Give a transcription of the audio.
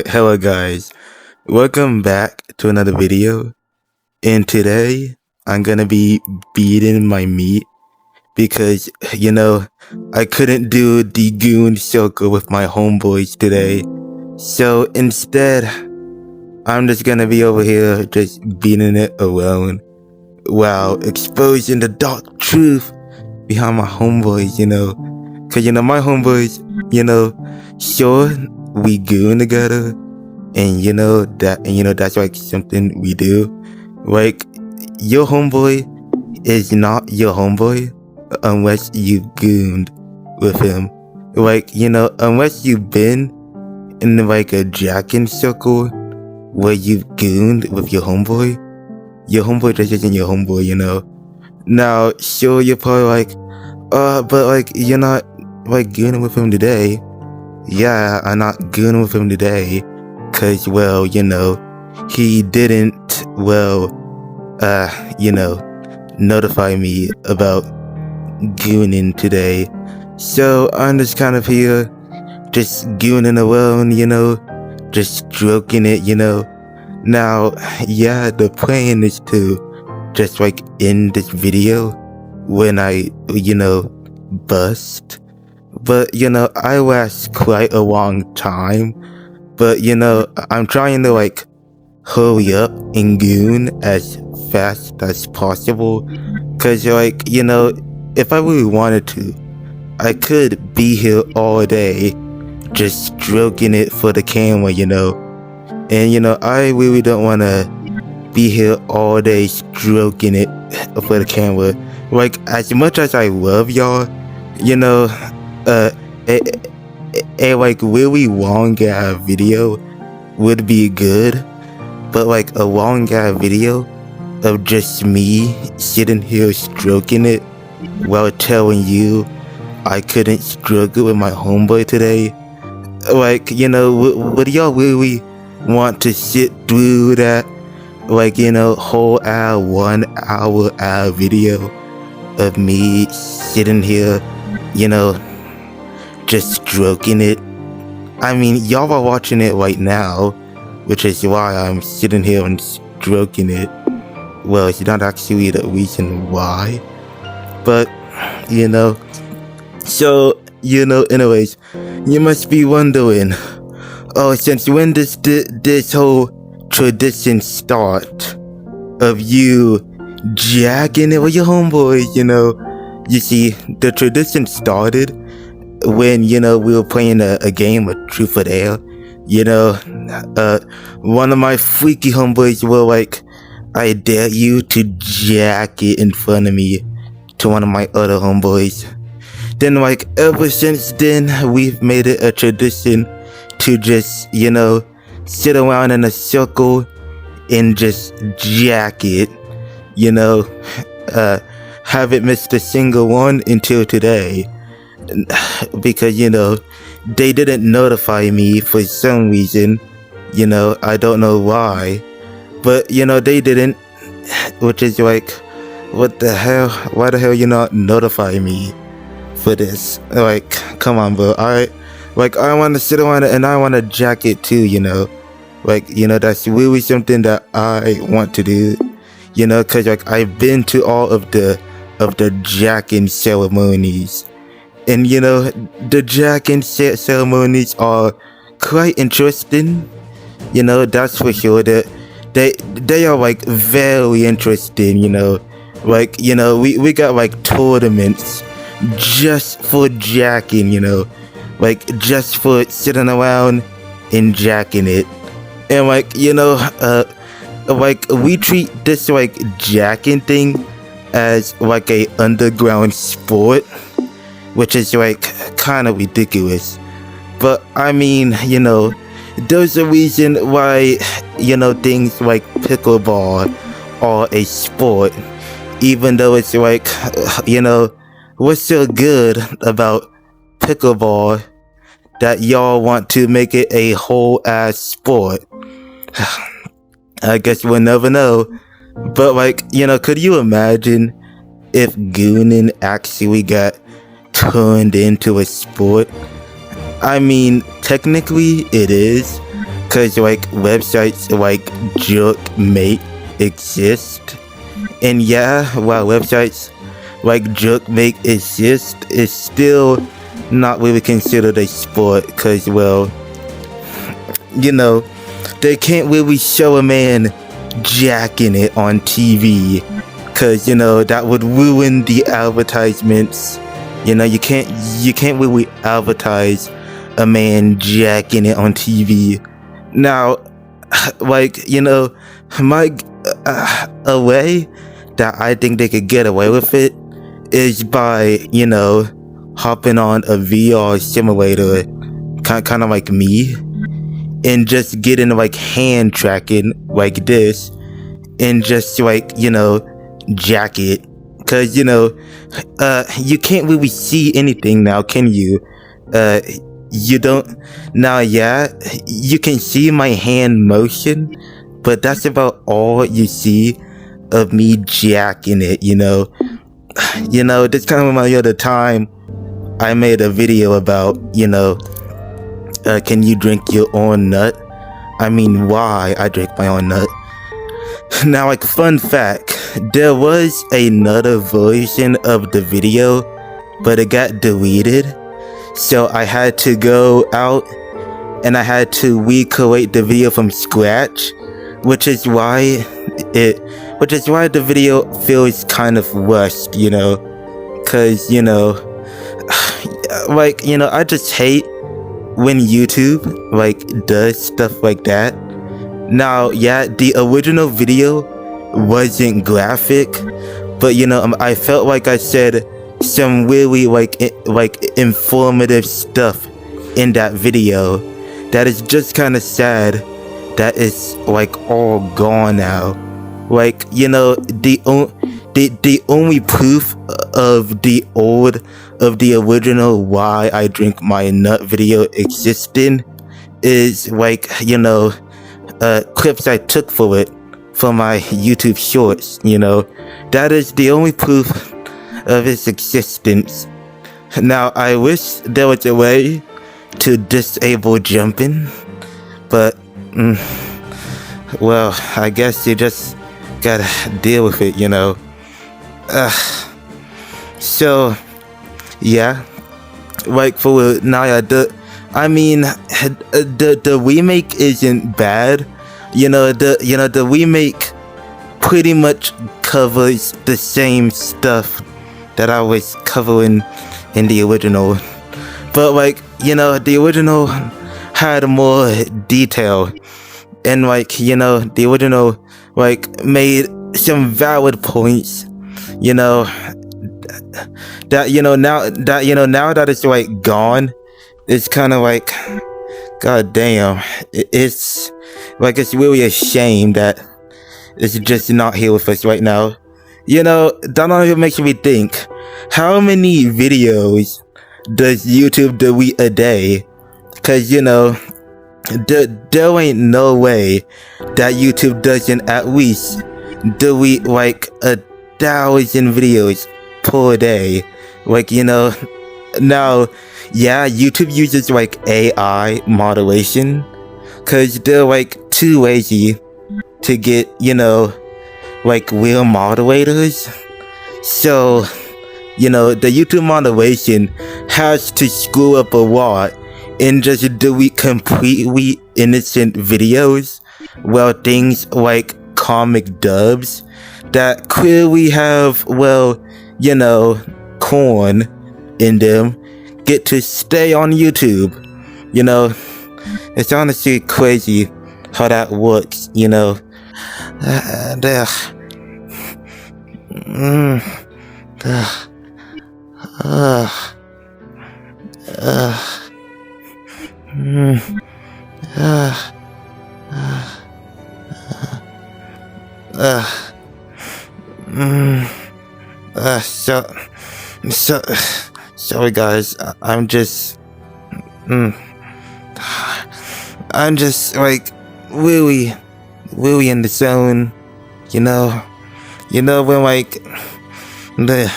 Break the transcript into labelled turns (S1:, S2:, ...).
S1: Hello guys, welcome back to another video, and today I'm gonna be beating my meat because I couldn't do the goon circle with my homeboys today, so instead I'm just gonna be over here just beating it alone while exposing the dark truth behind my homeboys, cause my homeboys, sure, we goon together, and that's like something we do. Like, your homeboy is not your homeboy unless you've gooned with him. Like, unless you've been in like a jacking circle where you've gooned with your homeboy just isn't your homeboy. Now, sure, you're probably like, but like, you're not like gooning with him today. Yeah, I'm not gooning with him today. Cause, well, he didn't, notify me about gooning today. So I'm just kind of here, just gooning alone, just stroking it, Now, yeah, the plan is to just like end this video when I, bust. But, I last quite a long time. But, I'm trying to like hurry up and goon as fast as possible. Cause like, if I really wanted to, I could be here all day just stroking it for the camera, And, I really don't want to be here all day stroking it for the camera. Like, as much as I love y'all, a like really long video would be good, but like a long video of just me sitting here stroking it while telling you I couldn't stroke it with my homeboy today. Like, would y'all really want to sit through that, like, whole hour, 1 hour video of me sitting here, just stroking it? I mean, y'all are watching it right now, which is why I'm sitting here and stroking it. Well, it's not actually the reason why, but, so, anyways, you must be wondering, oh, since when does this whole tradition start of you jacking it with your homeboys, You see, the tradition started when, we were playing a game of Truth or Dare. One of my freaky homeboys were like, I dare you to jack it in front of me, to one of my other homeboys. Then, like, ever since then, we've made it a tradition to just, sit around in a circle and just jack it, haven't missed a single one until today. Because, they didn't notify me for some reason, I don't know why, but, they didn't, which is like, what the hell, why the hell you not notify me for this? Like, come on, bro. I want to sit around it and I want to jack it too, like, that's really something that I want to do, cause like I've been to all of the jacking ceremonies, and the jacking ceremonies are quite interesting, that's for sure. They are like very interesting, like, we got like tournaments just for jacking, like just for sitting around and jacking it. And like, like we treat this like jacking thing as like a underground sport, which is like kind of ridiculous. But I mean, there's a reason why, things like pickleball are a sport, even though it's like, what's so good about pickleball that y'all want to make it a whole ass sport? I guess we'll never know. But like, could you imagine if gooning actually got turned into a sport? I mean, technically it is, cause like websites like Jerkmate exist, and yeah, while websites like Jerkmate exist, it's still not really considered a sport, cause well, you know, they can't really show a man jacking it on TV, cause you know that would ruin the advertisements. You know, you can't really advertise a man jacking it on TV. Now, like, you know, my a way that I think they could get away with it is by, you know, hopping on a VR simulator, kind of like me, and just getting like hand tracking like this, and just like, you know, jack it. Cause you know, you can't really see anything now, can you? You don't now. Yeah, you can see my hand motion, but that's about all you see of me jacking it. You know, this kind of reminds me of the time I made a video about, you know, can you drink your own nut? I mean, why I drink my own nut. Now, like, fun fact, there was another version of the video, but it got deleted. So I had to go out and I had to recreate the video from scratch, which is why the video feels kind of rushed, you know, cause, you know, like, you know, I just hate when YouTube, like, does stuff like that. Now, yeah, the original video wasn't graphic, but you know, I felt like I said some really like informative stuff in that video that is just kind of sad that it's like all gone now. Like, you know, the only proof of the original why I drink my nut video existing is, like, you know, clips I took for it for my YouTube shorts. You know, that is the only proof of its existence. Now, I wish there was a way to disable jumping, but well, I guess you just gotta deal with it, you know. So yeah, like, for Naya, I mean, the remake isn't bad. You know, the remake pretty much covers the same stuff that I was covering in the original. But like, you know, the original had more detail, and like, you know, the original like made some valid points. You know, that, you know, now that it's like gone, it's kind of like, god damn, it's like, it's really a shame that it's just not here with us right now. You know, that even makes me think, how many videos does YouTube delete a day? Cause, you know, there ain't no way that YouTube doesn't at least delete like 1,000 videos per day. Like, you know, now, yeah, YouTube uses like AI moderation, cause they're like too lazy to get, you know, like real moderators. So, you know, the YouTube moderation has to screw up a lot and just delete completely innocent videos. Well, things like comic dubs that clearly have, well, you know, corn in them get to stay on YouTube. You know, it's honestly crazy how that works, you know. Sorry guys, I'm just like really in the zone, you know, when like the